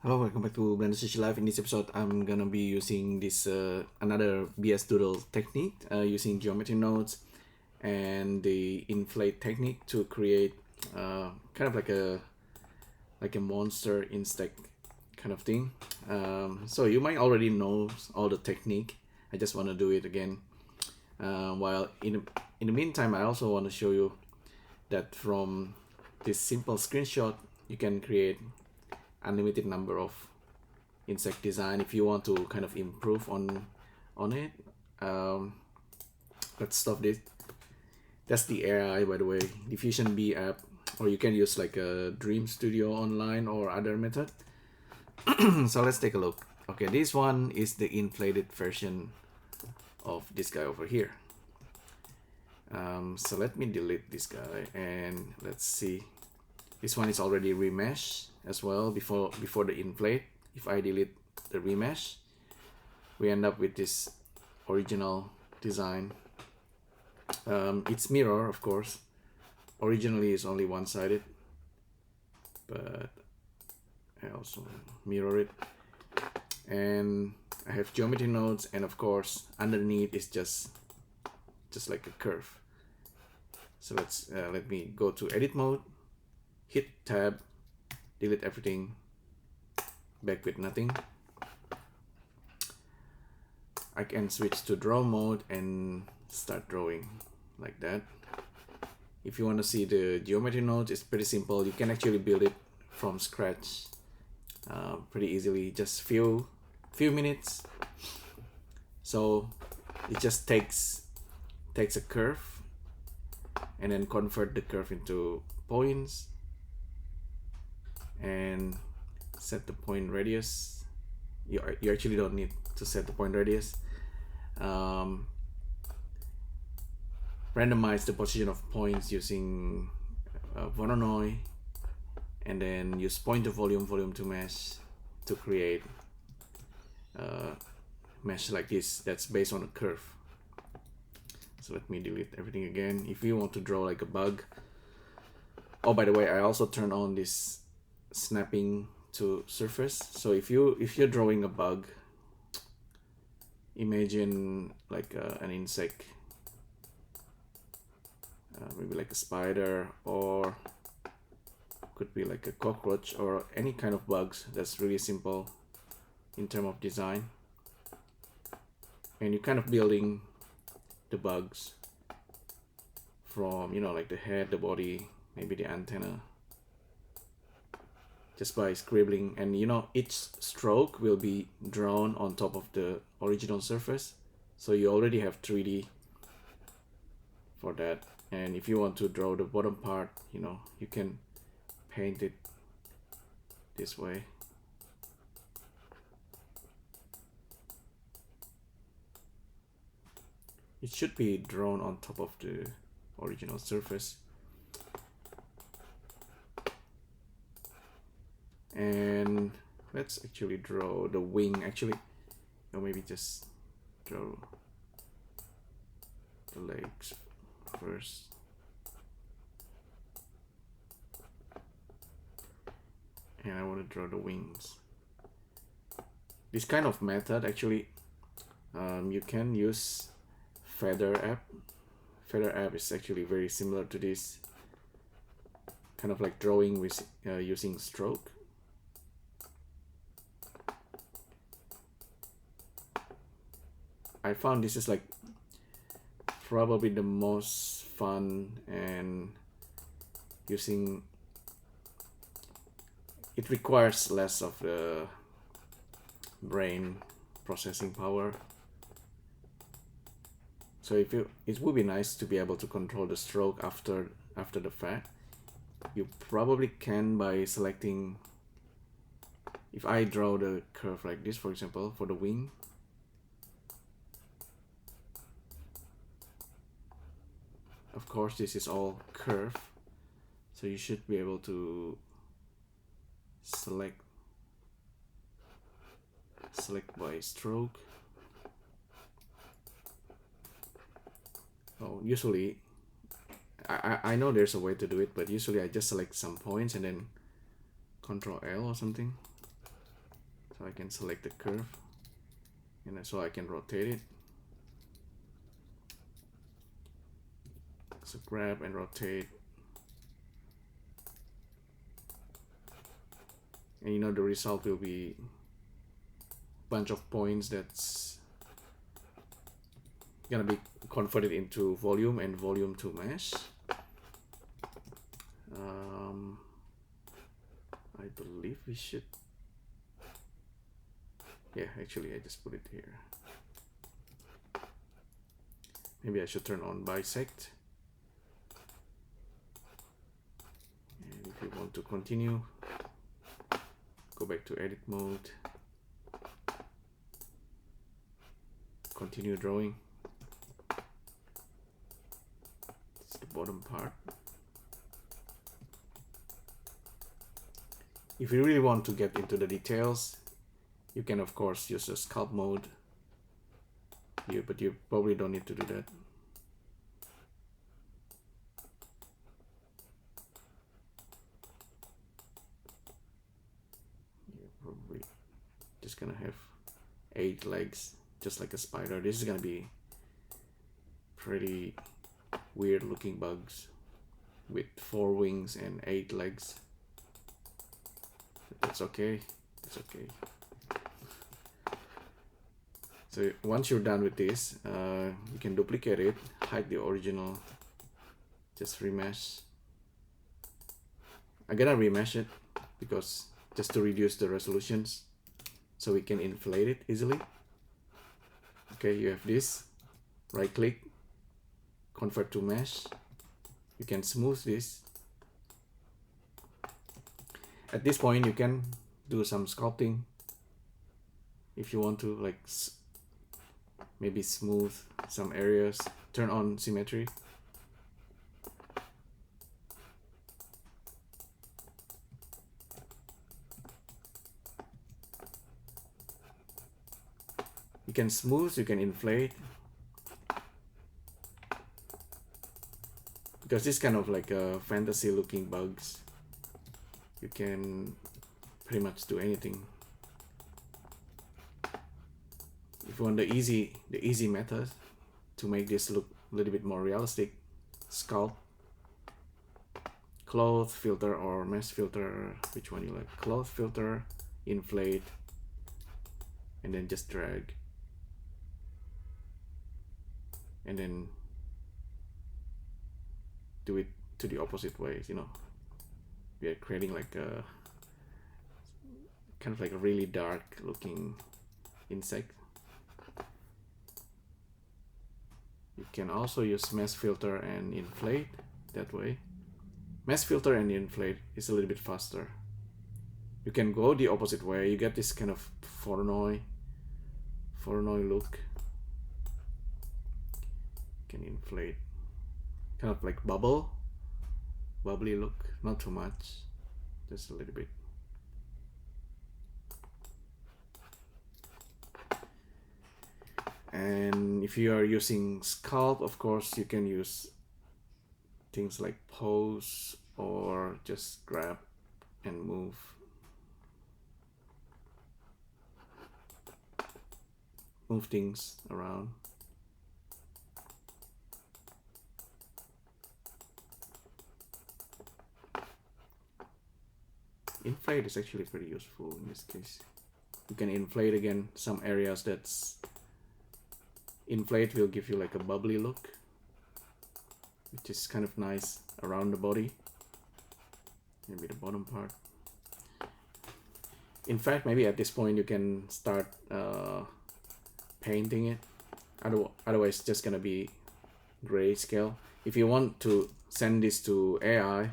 Hello, welcome back to BSLIVE. In this episode, I'm gonna be using this another BS doodle technique using geometry nodes and the inflate technique to create kind of like a monster insect kind of thing. So you might already know all the technique. I just want to do it again. While in the meantime, I also want to show you that from this simple screenshot, you can create unlimited number of insect design if you want to kind of improve on it. Let's stop this. That's the AI, by the way, Diffusion Bee app, or you can use like a Dream Studio online or other method. So let's take a look. Okay, this one is the inflated version of this guy over here. So let me delete this guy and let's see. This one is already remesh as well before the inflate. If I delete the remesh, we end up with this original design. It's mirror, of course. Originally it's only one-sided, but I also mirror it. And I have geometry nodes, and of course underneath is just like a curve. So let's let me go to edit mode, hit tab, delete everything, back with nothing. I can switch to draw mode and start drawing like that. If you want to see the geometry nodes, it's pretty simple. You can actually build it from scratch pretty easily, just few minutes. So it just takes a curve and then convert the curve into points and set the point radius. You actually don't need to set the point radius. Randomize the position of points using Voronoi, and then use point to volume to mesh to create mesh like this that's based on a curve. So let me delete everything again. If you want to draw like a bug, oh, by the way, I also turn on this snapping to surface. So if you're drawing a bug, imagine like an insect, maybe like a spider, or could be like a cockroach, or any kind of bugs. That's really simple in terms of design, and you're kind of building the bugs from, you know, like the head, the body, maybe the antenna, just by scribbling. And you know, each stroke will be drawn on top of the original surface, so you already have 3D for that. And if you want to draw the bottom part, you know, you can paint it this way. It should be drawn on top of the original surface. And let's actually draw the wing, actually, or maybe just draw the legs first. And I want to draw the wings. This kind of method, actually, you can use Feather app. Feather app is actually very similar to this, kind of like drawing with using stroke. I found this is like probably the most fun, and using it requires less of the brain processing power. So it would be nice to be able to control the stroke after the fact. You probably can by selecting, if I draw the curve like this, for example, for the wing, of course this is all curve, so you should be able to select by stroke. Oh, usually I know there's a way to do it, but usually I just select some points and then Control L or something. So I can select the curve, and so I can rotate it. So grab and rotate. And you know the result will be a bunch of points that's gonna be converted into volume and volume to mesh. I believe we should, yeah, actually I just put it here. Maybe I should turn on bisect. And if you want to continue, go back to edit mode, continue drawing. It's the bottom part. If you really want to get into the details, you can of course use the sculpt mode here, but you probably don't need to do that. You're probably just gonna have 8 legs, just like a spider. This is gonna be pretty weird looking bugs with 4 wings and 8 legs. But that's okay. It's okay. So once you're done with this, you can duplicate it, hide the original, just remesh. I'm gonna remesh it because just to reduce the resolutions so we can inflate it easily. Okay, you have this, right click, convert to mesh. You can smooth this. At this point you can do some sculpting if you want to, like maybe smooth some areas, turn on symmetry. You can smooth, you can inflate, because this kind of like a fantasy looking bugs, you can pretty much do anything. If you want the easy method to make this look a little bit more realistic, sculpt, cloth filter or mesh filter, which one you like. Cloth filter, inflate, and then just drag, and then do it to the opposite ways. You know, we are creating like a kind of like a really dark looking insect. You can also use mesh filter and inflate that way. Mesh filter and inflate is a little bit faster. You can go the opposite way. You get this kind of Voronoi look. You can inflate, kind of like bubbly look, not too much, just a little bit. And if you are using sculpt, of course you can use things like pose or just grab and move. Move things around. Inflate is actually pretty useful in this case. You can inflate again some areas that's inflate will give you like a bubbly look, which is kind of nice around the body, maybe the bottom part. In fact, maybe at this point you can start painting it. Otherwise, it's just gonna be grayscale. If you want to send this to AI,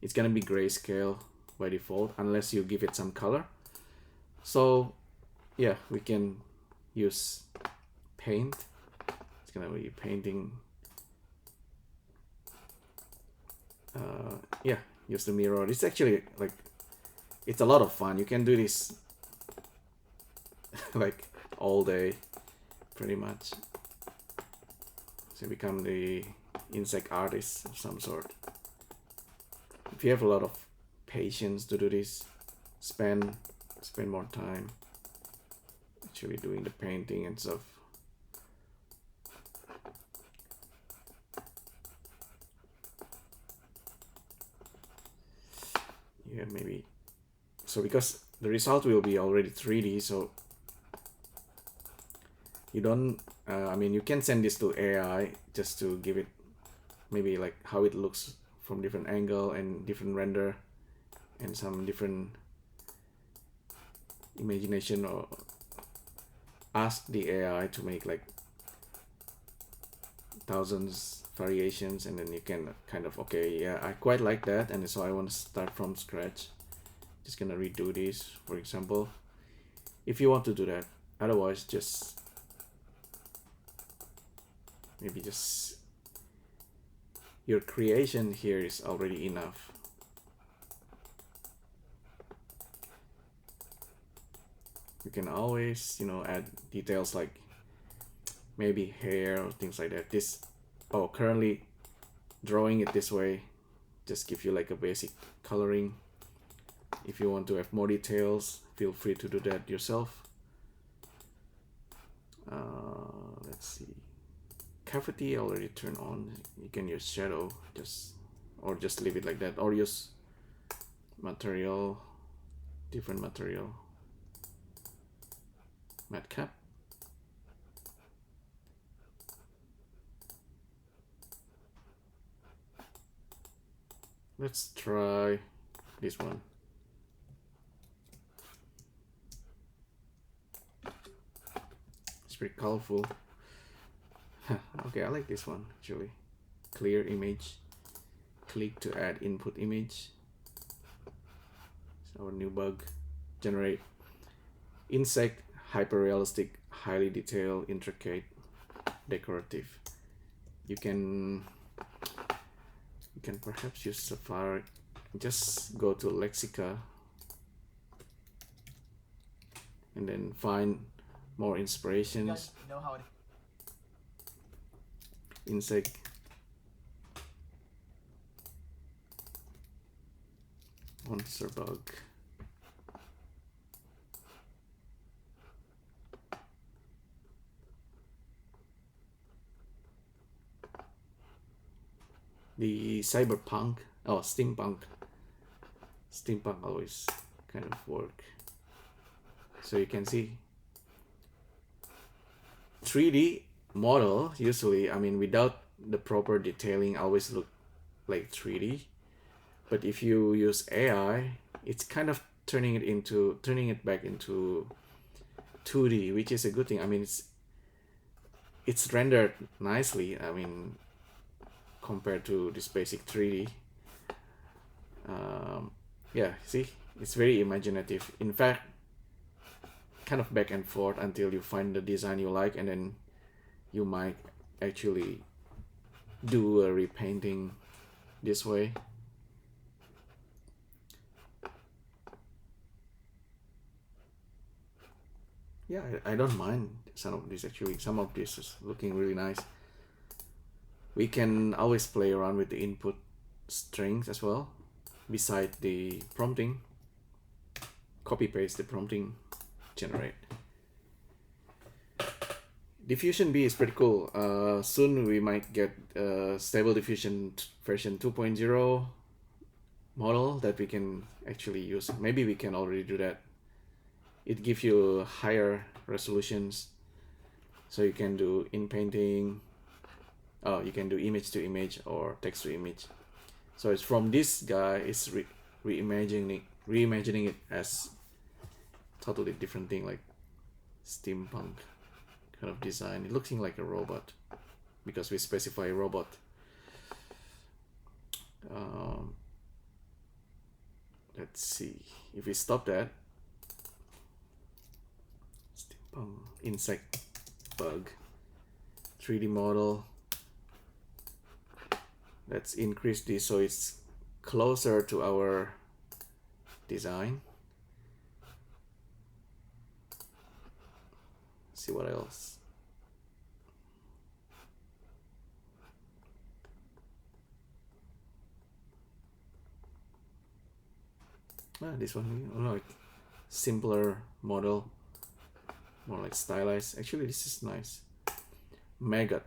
it's gonna be grayscale by default unless you give it some color. So yeah, we can use paint. It's gonna be painting. Yeah, use the mirror. It's actually like, it's a lot of fun. You can do this like all day pretty much. So become the insect artist of some sort. If you have a lot of patience to do this, spend more time. actually doing the painting and stuff. Yeah, maybe. So because the result will be already 3D, so you don't, I mean, you can send this to AI just to give it maybe like how it looks from different angle and different render and some different imagination, or ask the AI to make like thousands variations, and then you can kind of, okay, yeah, I quite like that, and so I want to start from scratch. Just gonna redo this, for example, if you want to do that. Otherwise, just maybe just your creation here is already enough. You can always, you know, add details like maybe hair or things like that. This, oh, currently drawing it this way just give you like a basic coloring. If you want to have more details, feel free to do that yourself. Let's see, cavity already turned on. You can use shadow, or just leave it like that, or use material, different material, matte cap. Let's try this one. It's pretty colorful. Okay, I like this one actually. Clear image. Click to add input image. It's our new bug. Generate insect, hyper realistic, highly detailed, intricate, decorative. You can perhaps use Safari. Just go to Lexica and then find more inspirations. You know how it Insect, monster bug. The cyberpunk, oh, steampunk always kind of work. So you can see 3D model usually, I mean, without the proper detailing, always look like 3D. But if you use AI, it's kind of turning it back into 2D, which is a good thing. I mean, it's rendered nicely. I mean, compared to this basic 3D. Yeah, see, it's very imaginative. In fact, kind of back and forth until you find the design you like, and then you might actually do a repainting this way. Yeah, I don't mind some of this actually. Some of this is looking really nice. We can always play around with the input strings as well, beside the prompting. Copy paste the prompting, generate. Diffusion Bee is pretty cool. Soon we might get Stable Diffusion version 2.0 model that we can actually use. Maybe we can already do that. It gives you higher resolutions, so you can do in painting. Oh, you can do image to image or text to image. So it's from this guy. It's reimagining it as totally different thing, like steampunk kind of design. It looking like a robot because we specify robot. Let's see if we stop that. Steampunk insect bug 3D model. Let's increase this so it's closer to our design. See what else. This one, like simpler model. more like stylized. Actually, this is nice. Maggot,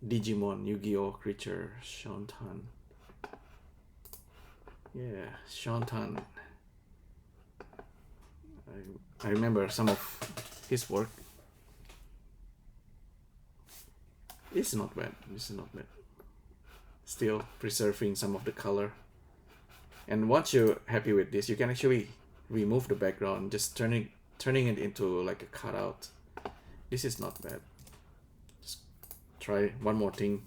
Digimon, Yu-Gi-Oh creature, Shantan. Yeah, Shantan. I remember some of his work. It's not bad. This is not bad. Still preserving some of the color. And once you're happy with this, you can actually remove the background, just turning it into like a cutout. This is not bad. Just try one more thing.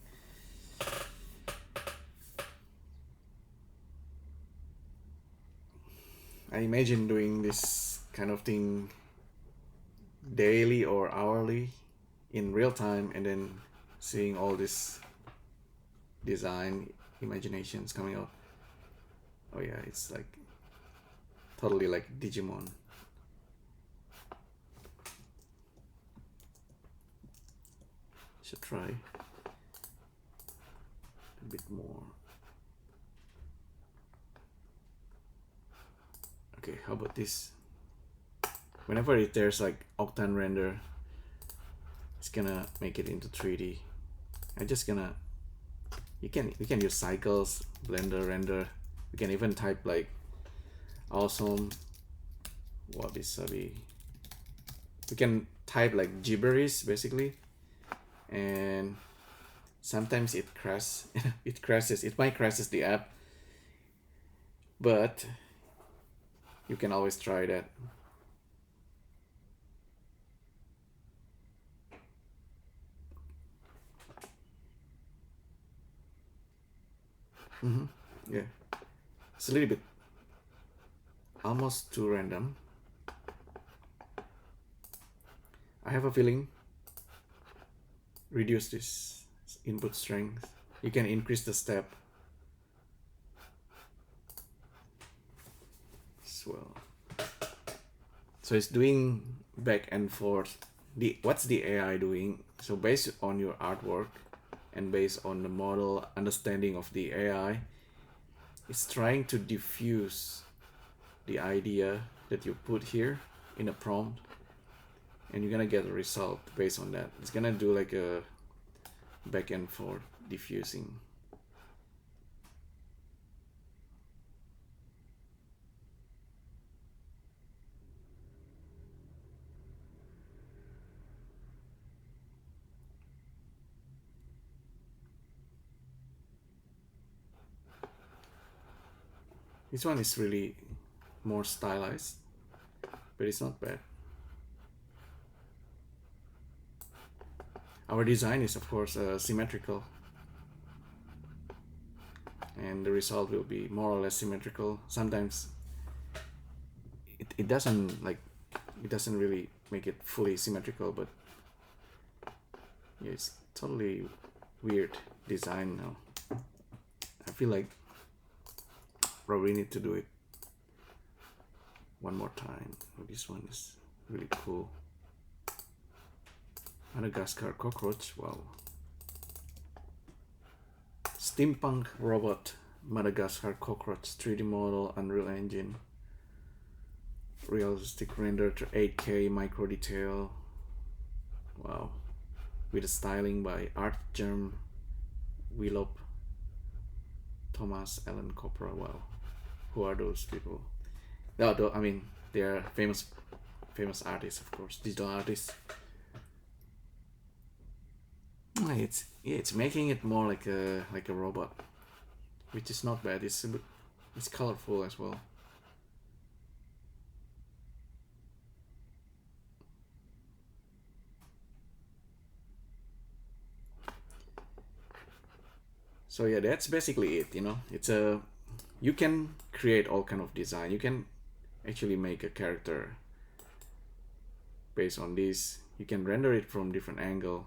I imagine doing this kind of thing daily or hourly in real time, and then seeing all this design imaginations coming out. Oh yeah, it's like totally like Digimon. Should try a bit more. Okay, how about this? Whenever there's like Octane render, it's gonna make it into 3D. I'm just gonna, you can use cycles, Blender render. You can even type like awesome, wabi sabi. You can type like gibberish basically, and sometimes it crashes. It crashes. It might crashes the app, but you can always try that. Yeah, it's a little bit almost too random. I have a feeling reduce this input strength. You can increase the step as well. So it's doing back and forth. What's the AI doing? So based on your artwork and based on the model understanding of the AI, it's trying to diffuse the idea that you put here in a prompt, and you're gonna get a result based on that. It's gonna do like a back and forth diffusing. This one is really more stylized, but it's not bad. Our design is of course symmetrical, and the result will be more or less symmetrical. Sometimes it doesn't really make it fully symmetrical, but yeah, it's totally weird design now. I feel like probably need to do it one more time. This one is really cool. Madagascar cockroach, wow. Steampunk robot, Madagascar cockroach, 3D model, Unreal Engine. Realistic render to 8K micro detail. Wow. With a styling by artgerm, wlop, tomasz, alen, kopera. Wow. Who are those people? No, I mean, they are famous artists, of course, digital artists. It's making it more like a robot, which is not bad. It's colorful as well. So yeah, that's basically it. It's you can create all kind of design. You can actually make a character based on this. You can render it from different angle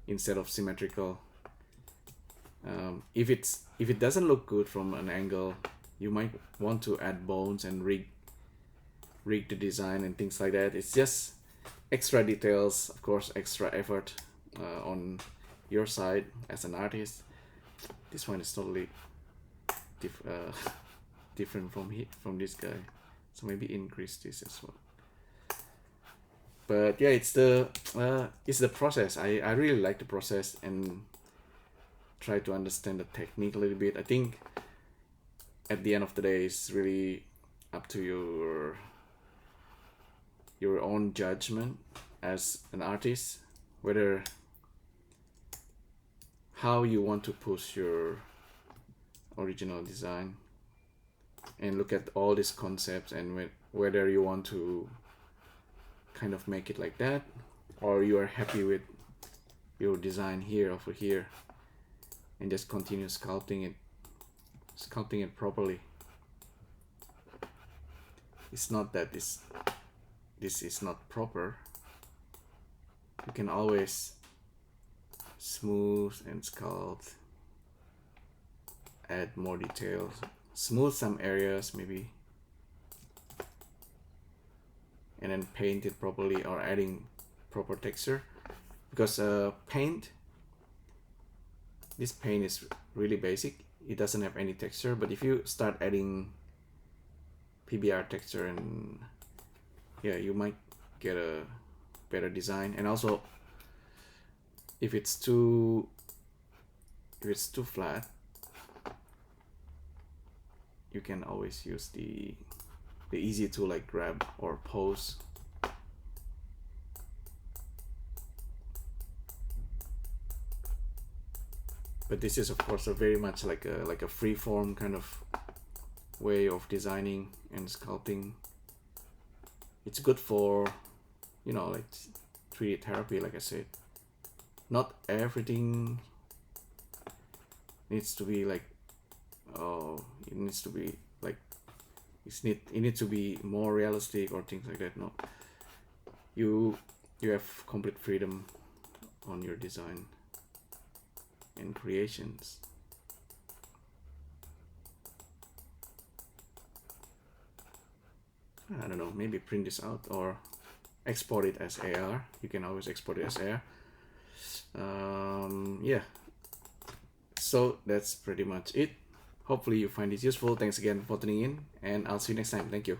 instead of symmetrical. If it doesn't look good from an angle, you might want to add bones and rig the design and things like that. It's just extra details, of course, extra effort on your side as an artist. This one is totally different from this guy, so maybe increase this as well. But yeah, it's the process. I really like the process and try to understand the technique a little bit. I think at the end of the day, it's really up to your own judgment as an artist, whether how you want to push your original design, and look at all these concepts, and whether you want to kind of make it like that, or you are happy with your design here over here and just continue sculpting it properly. It's not that this is not proper. You can always smooth and sculpt, add more details, smooth some areas maybe, and then paint it properly, or adding proper texture, because this paint is really basic. It doesn't have any texture, but if you start adding PBR texture, and yeah, you might get a better design. And also, if it's too flat, you can always use the easy tool like grab or pose. But this is of course a very much like a free form kind of way of designing and sculpting. It's good for, you know, like 3D therapy, like I said. Not everything needs to be like, oh, it needs to be like, it needs to be more realistic or things like that. No, you have complete freedom on your design and creations. I don't know, maybe print this out or export it as AR. You can always export it as AR. Yeah, so that's pretty much it. Hopefully you find this useful. Thanks again for tuning in, and I'll see you next time. Thank you.